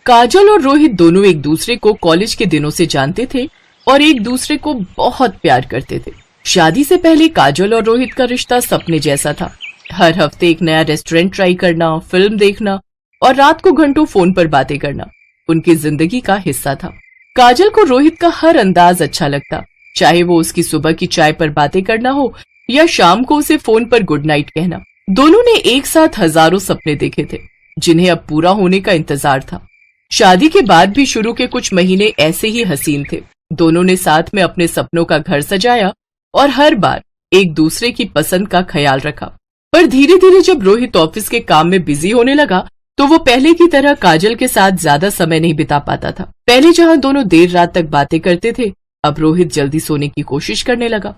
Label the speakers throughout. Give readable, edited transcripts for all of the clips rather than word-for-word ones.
Speaker 1: काजल और रोहित दोनों एक दूसरे को कॉलेज के दिनों से जानते थे और एक दूसरे को बहुत प्यार करते थे। शादी से पहले काजल और रोहित का रिश्ता सपने जैसा था। हर हफ्ते एक नया रेस्टोरेंट ट्राई करना, फिल्म देखना और रात को घंटों फोन पर बातें करना उनकी जिंदगी का हिस्सा था। काजल को रोहित का हर अंदाज अच्छा लगता, चाहे वो उसकी सुबह की चाय पर बातें करना हो या शाम को उसे फोन पर गुड नाइट कहना। दोनों ने एक साथ हजारों सपने देखे थे जिन्हें अब पूरा होने का इंतजार था। शादी के बाद भी शुरू के कुछ महीने ऐसे ही हसीन थे। दोनों ने साथ में अपने सपनों का घर सजाया और हर बार एक दूसरे की पसंद का ख्याल रखा। पर धीरे धीरे जब रोहित ऑफिस के काम में बिजी होने लगा तो वो पहले की तरह काजल के साथ ज्यादा समय नहीं बिता पाता था। पहले जहां दोनों देर रात तक बातें करते थे, अब रोहित जल्दी सोने की कोशिश करने लगा।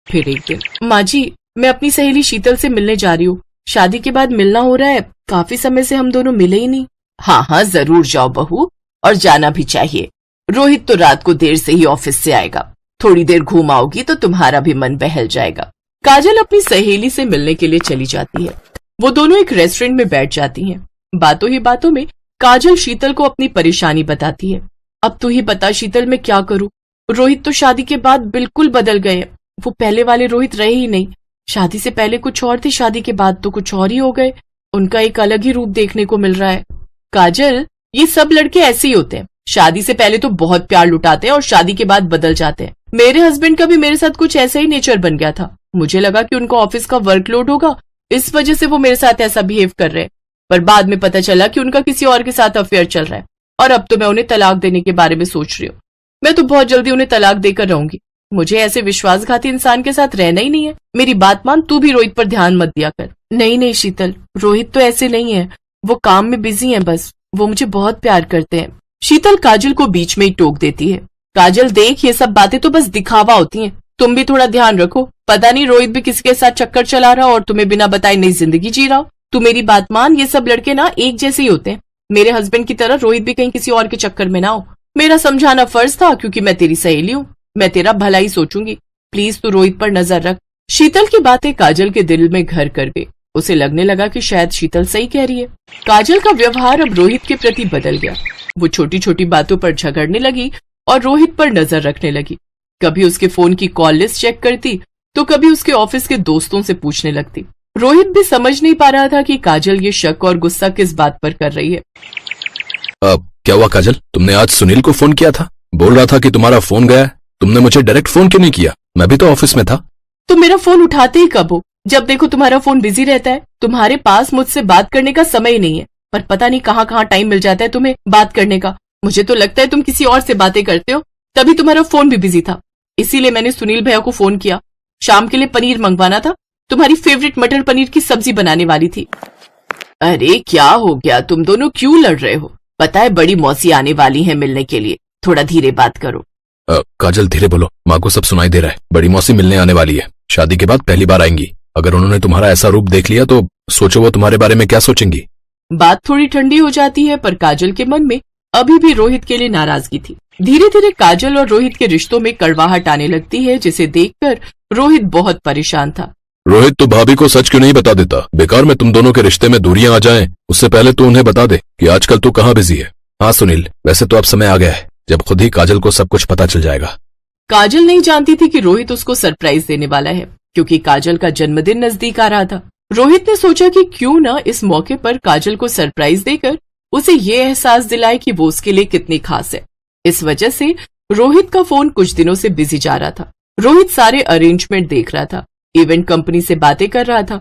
Speaker 1: फिर एक दिन, माँ जी, मैं अपनी सहेली शीतल से मिलने जा रही हूँ। शादी के बाद मिलना हो रहा है, काफी समय से हम दोनों मिले ही नहीं। हाँ हाँ, जरूर जाओ बहू, और जाना भी चाहिए। रोहित तो रात को देर से ही ऑफिस से आएगा, थोड़ी देर घूम आओगी तो तुम्हारा भी मन बहल जाएगा। काजल अपनी सहेली से मिलने के लिए चली जाती है। वो दोनों एक रेस्टोरेंट में बैठ जाती हैं। बातों ही बातों में काजल शीतल को अपनी परेशानी बताती है। अब तू ही बता शीतल, मैं क्या करूं? रोहित तो शादी के बाद बिल्कुल बदल गए। वो पहले वाले रोहित रहे ही नहीं। शादी से पहले कुछ और थे, शादी के बाद तो कुछ और ही हो गए। उनका एक अलग ही रूप देखने को मिल रहा है। काजल, ये सब लड़के ऐसे ही होते हैं। शादी से पहले तो बहुत प्यार लुटाते हैं और शादी के बाद बदल जाते हैं। मेरे हस्बैंड का भी मेरे साथ कुछ ऐसा ही नेचर बन गया था। मुझे लगा कि उनको ऑफिस का वर्कलोड होगा, इस वजह से वो मेरे साथ ऐसा बिहेव कर रहे हैं। पर बाद में पता चला कि उनका किसी और के साथ अफेयर चल रहा है और अब तो मैं उन्हें तलाक देने के बारे में सोच रही हूँ। मैं तो बहुत जल्दी उन्हें तलाक देकर रहूंगी। मुझे ऐसे विश्वासघाती इंसान के साथ रहना ही नहीं है। मेरी बात मान, तू भी रोहित पर ध्यान मत दिया कर। नहीं नहीं शीतल, रोहित तो ऐसे नहीं है। वो काम में बिजी है, बस वो मुझे बहुत प्यार करते हैं। शीतल काजल को बीच में ही टोक देती है। काजल देख, ये सब बातें तो बस दिखावा होती हैं। तुम भी थोड़ा ध्यान रखो। पता नहीं रोहित भी किसी के साथ चक्कर चला रहा और तुम्हें बिना बताए नई जिंदगी जी रहा। तू मेरी बात मान, ये सब लड़के ना एक जैसे ही होते हैं। मेरे हस्बैंड की तरह रोहित भी कहीं किसी और के चक्कर में ना हो। मेरा समझाना फर्ज था क्योंकि मैं तेरी सहेली हूँ। मैं तेरा भला ही सोचूंगी। प्लीज तू रोहित पर नजर रख। शीतल की बातें काजल के दिल में घर कर गई। उसे लगने लगा कि शायद शीतल सही कह रही है। काजल का व्यवहार अब रोहित के प्रति बदल गया। वो छोटी छोटी बातों पर झगड़ने लगी और रोहित पर नजर रखने लगी। कभी उसके फोन की कॉल लिस्ट चेक करती तो कभी उसके ऑफिस के दोस्तों से पूछने लगती। रोहित भी समझ नहीं पा रहा था कि काजल ये शक और गुस्सा किस बात पर कर रही है।
Speaker 2: क्या हुआ काजल, तुमने आज सुनील को फोन किया था? बोल रहा था कि तुम्हारा फोन गया है। तुमने मुझे डायरेक्ट फोन क्यों नहीं किया? मैं भी तो ऑफिस में था।
Speaker 1: तो मेरा फोन उठाते ही कब हो? जब देखो तुम्हारा फोन बिजी रहता है। तुम्हारे पास मुझसे बात करने का समय ही नहीं है। पर पता नहीं कहाँ कहाँ टाइम मिल जाता है तुम्हें बात करने का। मुझे तो लगता है तुम किसी और से बातें करते हो, तभी तुम्हारा फोन भी बिजी था। इसीलिए मैंने सुनील भैया को फोन किया। शाम के लिए पनीर मंगवाना था। तुम्हारी फेवरेट मटर पनीर की सब्जी बनाने वाली थी। अरे क्या हो गया, तुम दोनों क्यों लड़ रहे हो? पता है बड़ी मौसी आने वाली है मिलने के लिए, थोड़ा धीरे बात करो।
Speaker 2: काजल धीरे बोलो, माँ को सब सुनाई दे रहा है। बड़ी मौसी मिलने आने वाली है, शादी के बाद पहली बार आएंगी। अगर उन्होंने तुम्हारा ऐसा रूप देख लिया तो सोचो वो तुम्हारे बारे में क्या सोचेंगी।
Speaker 1: बात थोड़ी ठंडी हो जाती है, पर काजल के मन में अभी भी रोहित के लिए नाराजगी थी। धीरे धीरे काजल और रोहित के रिश्तों में कड़वाहट आने लगती है, जिसे देखकर रोहित बहुत परेशान था।
Speaker 2: रोहित तो भाभी को सच क्यों नहीं बता देता? बेकार में तुम दोनों के रिश्ते में दूरियां आ जाएं, उससे पहले तो उन्हें बता दे कि आजकल तू कहाँ बिजी है। हाँ सुनील, वैसे तो अब समय आ गया है जब खुद ही काजल को सब कुछ पता चल जाएगा।
Speaker 1: काजल नहीं जानती थी कि रोहित उसको सरप्राइज देने वाला है, क्योंकि काजल का जन्मदिन नजदीक आ रहा था। रोहित ने सोचा कि क्यों न इस मौके पर काजल को सरप्राइज देकर उसे ये एहसास दिलाए कि वो उसके लिए कितनी खास है। इस वजह से रोहित का फोन कुछ दिनों से बिजी जा रहा था। रोहित सारे अरेंजमेंट देख रहा था, इवेंट कंपनी से बातें कर रहा था।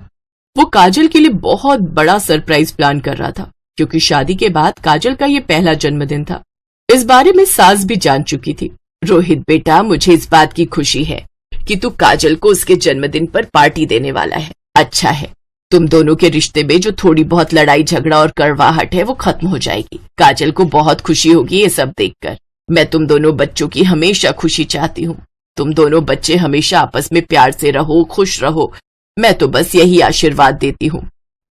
Speaker 1: वो काजल के लिए बहुत बड़ा सरप्राइज प्लान कर रहा था, क्योंकि शादी के बाद काजल का ये पहला जन्मदिन था। इस बारे में सास भी जान चुकी थी। रोहित बेटा, मुझे इस बात की खुशी है कि तू काजल को उसके जन्मदिन पर पार्टी देने वाला है। अच्छा है, तुम दोनों के रिश्ते में जो थोड़ी बहुत लड़ाई झगड़ा और कड़वाहट है वो खत्म हो जाएगी। काजल को बहुत खुशी होगी ये सब देखकर। मैं तुम दोनों बच्चों की हमेशा खुशी चाहती हूँ। तुम दोनों बच्चे हमेशा आपस में प्यार से रहो, खुश रहो। मैं तो बस यही आशीर्वाद देती हूँ।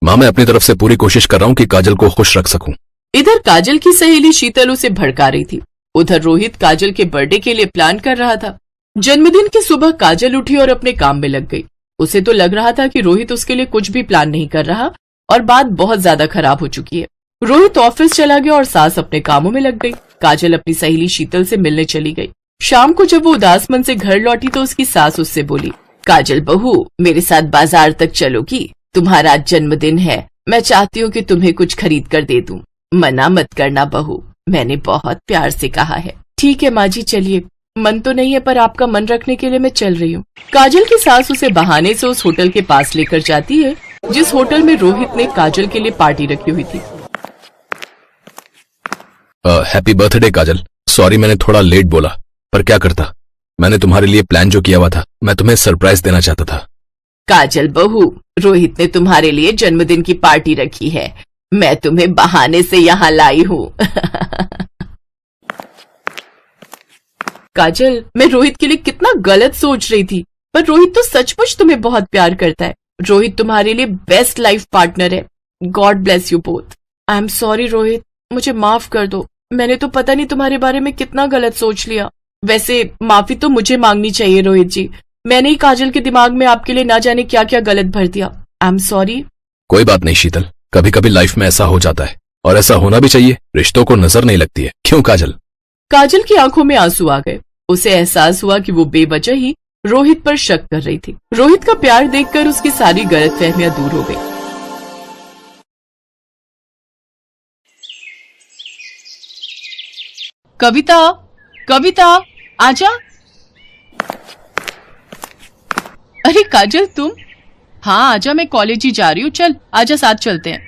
Speaker 2: माँ, मैं अपनी तरफ से पूरी कोशिश कर रहा हूँ कि काजल को खुश रख सकूं।
Speaker 1: इधर काजल की सहेली शीतल उसे भड़का रही थी। उधर रोहित काजल के बर्थडे के लिए प्लान कर रहा था। जन्मदिन की सुबह काजल उठी और अपने काम में लग गई। उसे तो लग रहा था कि रोहित उसके लिए कुछ भी प्लान नहीं कर रहा और बात बहुत ज्यादा खराब हो चुकी है। रोहित ऑफिस चला गया और सास अपने कामों में लग गई। काजल अपनी सहेली शीतल से मिलने चली गई। शाम को जब वो उदास मन से घर लौटी तो उसकी सास उससे बोली, काजल बहू, मेरे साथ बाजार तक चलोगी? तुम्हारा आज जन्मदिन है, मैं चाहती हूँ कि तुम्हें कुछ खरीद कर दे दूं। मना मत करना बहू, मैंने बहुत प्यार से कहा है। ठीक है माँ जी, चलिए। मन तो नहीं है पर आपका मन रखने के लिए मैं चल रही हूँ। काजल की सास उसे बहाने से उस होटल के पास लेकर जाती है जिस होटल में रोहित ने काजल के लिए पार्टी रखी हुई थी।
Speaker 2: हैप्पी बर्थडे काजल। सॉरी मैंने थोड़ा लेट बोला, पर क्या करता, मैंने तुम्हारे लिए प्लान जो किया हुआ था, मैं तुम्हें सरप्राइज देना चाहता था।
Speaker 1: काजल बहू, रोहित ने तुम्हारे लिए जन्मदिन की पार्टी रखी है, मैं तुम्हें बहाने से यहाँ लाई हूँ। काजल, मैं रोहित के लिए कितना गलत सोच रही थी, पर रोहित तो सचमुच तुम्हें बहुत प्यार करता है। रोहित तुम्हारे लिए बेस्ट लाइफ पार्टनर है। God bless you both. I am sorry Rohit, मुझे माफ कर दो। मैंने तो पता नहीं तुम्हारे बारे में कितना गलत सोच लिया। वैसे माफी तो मुझे मांगनी चाहिए रोहित जी, मैंने ही काजल के दिमाग में आपके लिए ना जाने क्या क्या गलत भर दिया। I am sorry.
Speaker 2: कोई बात नहीं शीतल, कभी कभी लाइफ में ऐसा हो जाता है और ऐसा होना भी चाहिए। रिश्तों को नजर नहीं लगती है, क्यों काजल?
Speaker 1: काजल की आंखों में आंसू आ गए। उसे एहसास हुआ कि वो बेवजह ही रोहित पर शक कर रही थी। रोहित का प्यार देखकर उसकी सारी गलतफहमियां दूर हो गई। कविता, कविता, आजा। अरे काजल तुम? हाँ आजा, मैं कॉलेज ही जा रही हूँ, चल आजा साथ चलते हैं।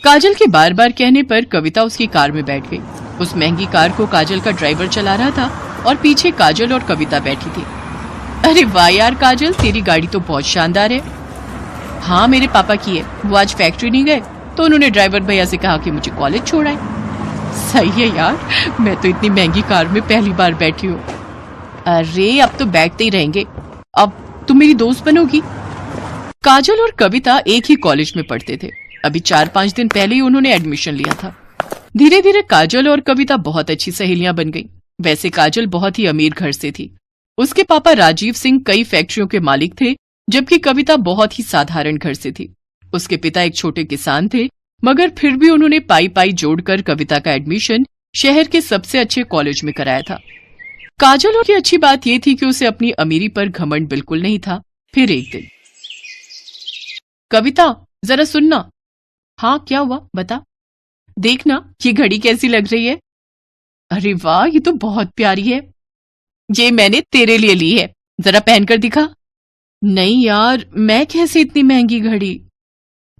Speaker 1: काजल के बार बार कहने पर कविता उसकी कार में बैठ गई। उस महंगी कार को काजल का ड्राइवर चला रहा था और पीछे काजल और कविता बैठी थी। अरे वाह यार काजल, तेरी गाड़ी तो बहुत शानदार है। हाँ मेरे पापा की है, वो आज फैक्ट्री नहीं गए तो उन्होंने ड्राइवर भैया से कहा कि मुझे कॉलेज छोड़ाए। सही है यार, मैं तो इतनी महंगी कार में पहली बार बैठी हूँ। अरे अब तो बैठते ही रहेंगे, अब तुम मेरी दोस्त बनोगी। काजल और कविता एक ही कॉलेज में पढ़ते थे। अभी 4-5 दिन पहले ही उन्होंने एडमिशन लिया था। धीरे धीरे काजल और कविता बहुत अच्छी सहेलियां बन गईं। वैसे काजल बहुत ही अमीर घर से थी। उसके पापा राजीव सिंह कई फैक्ट्रियों के मालिक थे, जबकि कविता बहुत ही साधारण घर से थी। उसके पिता एक छोटे किसान थे, मगर फिर भी उन्होंने पाई पाई जोड़कर कविता का एडमिशन शहर के सबसे अच्छे कॉलेज में कराया था। काजल की अच्छी बात यह थी कि उसे अपनी अमीरी पर घमंड बिल्कुल नहीं था। फिर एक दिन, कविता जरा सुनना। हाँ क्या हुआ, बता। देखना ये घड़ी कैसी लग रही है। अरे वाह, ये तो बहुत प्यारी है। ये मैंने तेरे लिए ली है, जरा पहनकर दिखा। नहीं यार, मैं कैसे इतनी महंगी घड़ी।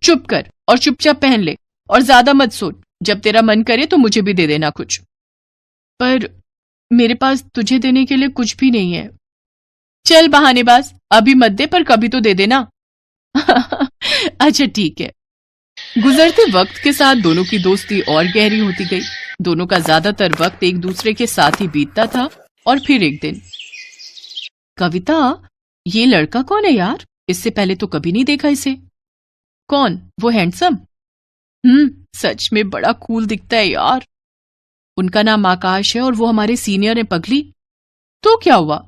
Speaker 1: चुप कर और चुपचाप पहन ले और ज्यादा मत सोच। जब तेरा मन करे तो मुझे भी दे देना कुछ। पर मेरे पास तुझे देने के लिए कुछ भी नहीं है। चल बहानेबाज, अभी मत दे पर कभी तो दे देना। अच्छा ठीक है। गुजरते वक्त के साथ दोनों की दोस्ती और गहरी होती गई। दोनों का ज्यादातर वक्त एक दूसरे के साथ ही बीतता था। और फिर एक दिन, कविता ये लड़का कौन है यार? इससे पहले तो कभी नहीं देखा इसे। कौन? वो हैंडसम? सच में बड़ा कूल दिखता है यार। उनका नाम आकाश है और वो हमारे सीनियर है पगली। तो क्या हुआ?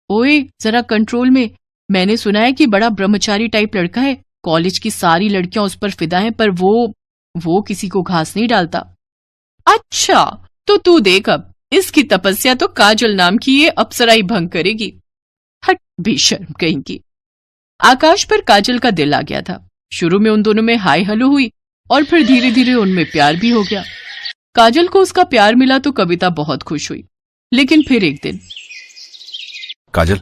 Speaker 1: ओए जरा कंट्रोल में। मैंने सुना है कि बड़ा ब्रह्मचारी टाइप लड़का है। कॉलेज की सारी लड़कियां उस पर फिदा हैं, पर वो किसी को घास नहीं डालता। अच्छा तो तू देख, अब इसकी तपस्या तो काजल नाम की ये अप्सरा ही भंग करेगी। हट बेशर्म कहीं की। आकाश पर काजल का दिल आ गया था। शुरू में उन दोनों में हाय हलो हुई और फिर धीरे धीरे उनमें प्यार भी हो गया। काजल को उसका प्यार मिला तो कविता बहुत खुश हुई। लेकिन फिर एक दिन,
Speaker 2: काजल,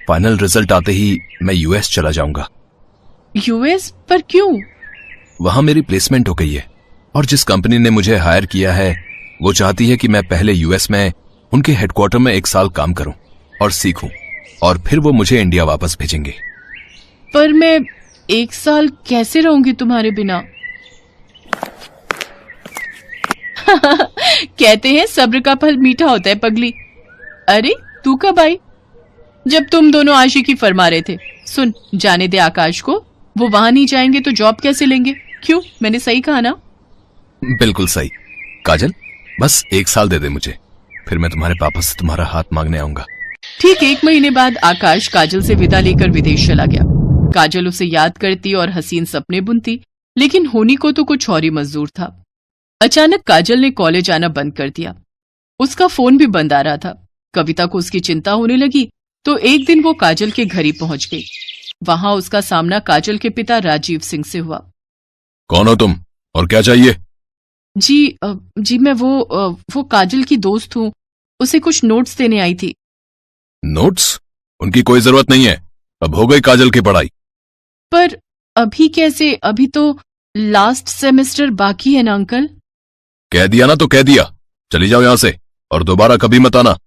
Speaker 2: फाइनल रिजल्ट आते ही मैं यूएस चला जाऊंगा।
Speaker 1: यूएस? पर क्यों?
Speaker 2: वहां मेरी प्लेसमेंट हो गई है और जिस कंपनी ने मुझे हायर किया है वो चाहती है कि मैं पहले यूएस में उनके हेडक्वार्टर में 1 साल काम करूं और सीखूं, और फिर वो मुझे इंडिया वापस भेजेंगे।
Speaker 1: पर मैं 1 साल कैसे रहूंगी तुम्हारे बिना? कहते हैं सब्र का फल मीठा होता है पगली। अरे तू कब आई? जब तुम दोनों आशिकी फरमा रहे थे। सुन, जाने दे आकाश को, वो वहां नहीं जाएंगे तो जॉब कैसे लेंगे? क्यों, मैंने सही कहा ना?
Speaker 2: बिल्कुल सही। काजल बस 1 साल दे दे मुझे, फिर मैं तुम्हारे पापा से तुम्हारा हाथ मांगने आऊंगा।
Speaker 1: ठीक 1 महीने बाद आकाश काजल से विदा लेकर विदेश चला गया। काजल उसे याद करती और हसीन सपने बुनती, लेकिन होनी को तो कुछ और ही मंजूर था। अचानक काजल ने कॉलेज आना बंद कर दिया। उसका फोन भी बंद आ रहा था। कविता को उसकी चिंता होने लगी तो एक दिन वो काजल के घर ही पहुंच गई। वहां उसका सामना काजल के पिता राजीव सिंह से हुआ।
Speaker 2: कौन हो तुम और क्या चाहिए?
Speaker 1: जी मैं वो काजल की दोस्त हूँ। उसे कुछ नोट्स देने आई थी।
Speaker 2: नोट्स? उनकी कोई जरूरत नहीं है, अब हो गई काजल की पढ़ाई।
Speaker 1: पर अभी कैसे? अभी तो लास्ट सेमेस्टर बाकी है ना अंकल।
Speaker 2: कह दिया ना तो कह दिया, चली जाओ यहां से और दोबारा कभी मत आना।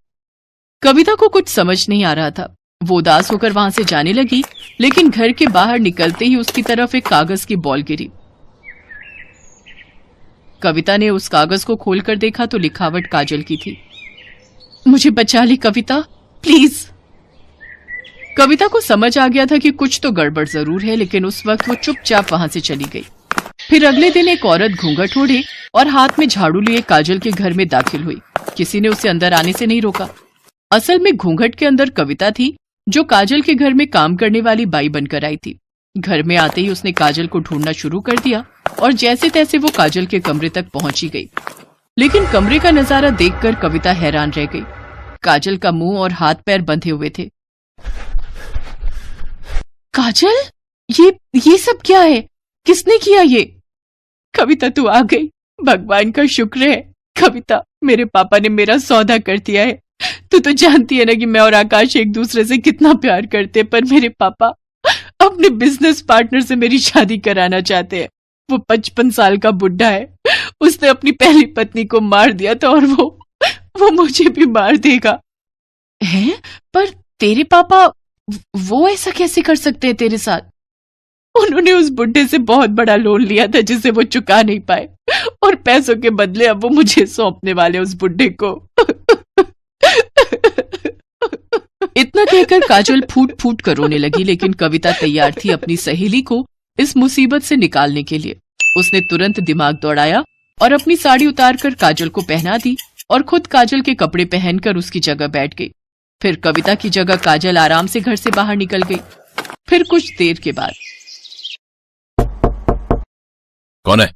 Speaker 1: कविता को कुछ समझ नहीं आ रहा था। वो उदास होकर वहां से जाने लगी, लेकिन घर के बाहर निकलते ही उसकी तरफ एक कागज की बॉल गिरी। कविता ने उस कागज को खोलकर देखा तो लिखावट काजल की थी। मुझे बचा ली कविता, प्लीज। कविता को समझ आ गया था कि कुछ तो गड़बड़ जरूर है, लेकिन उस वक्त वो चुपचाप वहां से चली गई। फिर अगले दिन एक औरत घूंघट ओढ़े और हाथ में झाड़ू लिए काजल के घर में दाखिल हुई। किसी ने उसे अंदर आने से नहीं रोका। असल में घूंघट के अंदर कविता थी, जो काजल के घर में काम करने वाली बाई बनकर आई थी। घर में आते ही उसने काजल को ढूंढना शुरू कर दिया और जैसे तैसे वो काजल के कमरे तक पहुंची गई। लेकिन कमरे का नजारा देखकर कविता हैरान रह गई। काजल का मुंह और हाथ पैर बंधे हुए थे। काजल, ये सब क्या है? किसने किया ये? कविता तू आ गई, भगवान का शुक्र है। कविता, मेरे पापा ने मेरा सौदा कर दिया है। तू तो जानती है ना कि मैं और आकाश एक दूसरे से कितना प्यार करते, पर मेरे पापा अपने बिजनेस पार्टनर से मेरी शादी कराना चाहते हैं। वो 55 साल का बुढ़ा है। उसने अपनी पहली पत्नी को मार दिया था और वो मुझे भी मार देगा। हैं? पर तेरे पापा वो ऐसा कैसे कर सकते हैं तेरे साथ? उन्होंने उस बुढ़े से बहुत बड़ा लोन लिया था जिसे वो चुका नहीं पाए, और पैसों के बदले अब वो मुझे सौंपने वाले उस बुढ़े को। इतना कहकर काजल फूट फूट कर रोने लगी, लेकिन कविता तैयार थी अपनी सहेली को इस मुसीबत से निकालने के लिए। उसने तुरंत दिमाग दौड़ाया और अपनी साड़ी उतारकर काजल को पहना दी और खुद काजल के कपड़े पहनकर उसकी जगह बैठ गई। फिर कविता की जगह काजल आराम से घर से बाहर निकल गई। फिर कुछ देर के बाद,
Speaker 2: कौन है?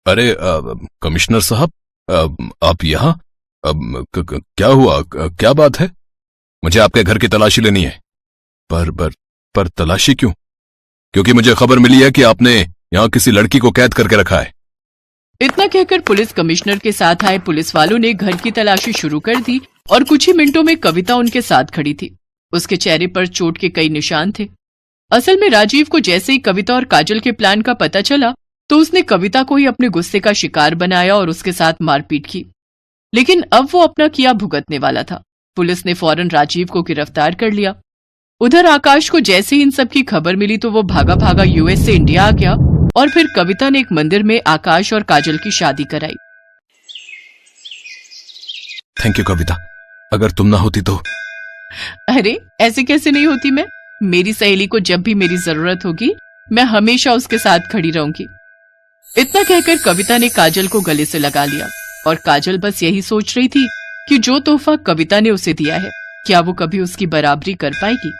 Speaker 2: अरे कमिश्नर साहब, आप यहाँ? क्या हुआ? क्या बात है? मुझे आपके घर की तलाशी लेनी है। पर तलाशी क्यों? क्योंकि मुझे खबर मिली है कि आपने यहाँ किसी लड़की को कैद करके रखा है।
Speaker 1: इतना कहकर पुलिस कमिश्नर के साथ आए पुलिस वालों ने घर की तलाशी शुरू कर दी और कुछ ही मिनटों में कविता उनके साथ खड़ी थी। उसके चेहरे पर चोट के कई निशान थे। असल में राजीव को जैसे ही कविता और काजल के प्लान का पता चला तो उसने कविता को ही अपने गुस्से का शिकार बनाया और उसके साथ मारपीट की। लेकिन अब वो अपना किया भुगतने वाला था। पुलिस ने फौरन राजीव को गिरफ्तार कर लिया। उधर आकाश को जैसे ही इन सब की खबर मिली तो वो भागा भागा यूएस से इंडिया आ गया और फिर कविता ने एक मंदिर में आकाश और काजल की शादी कराई।
Speaker 2: थैंक यू कविता, अगर तुम ना होती तो।
Speaker 1: अरे ऐसे कैसे नहीं होती मैं? मेरी सहेली को जब भी मेरी जरूरत होगी मैं हमेशा उसके साथ खड़ी रहूंगी। इतना कहकर कविता ने काजल को गले से लगा लिया और काजल बस यही सोच रही थी कि जो तोहफा कविता ने उसे दिया है क्या वो कभी उसकी बराबरी कर पाएगी।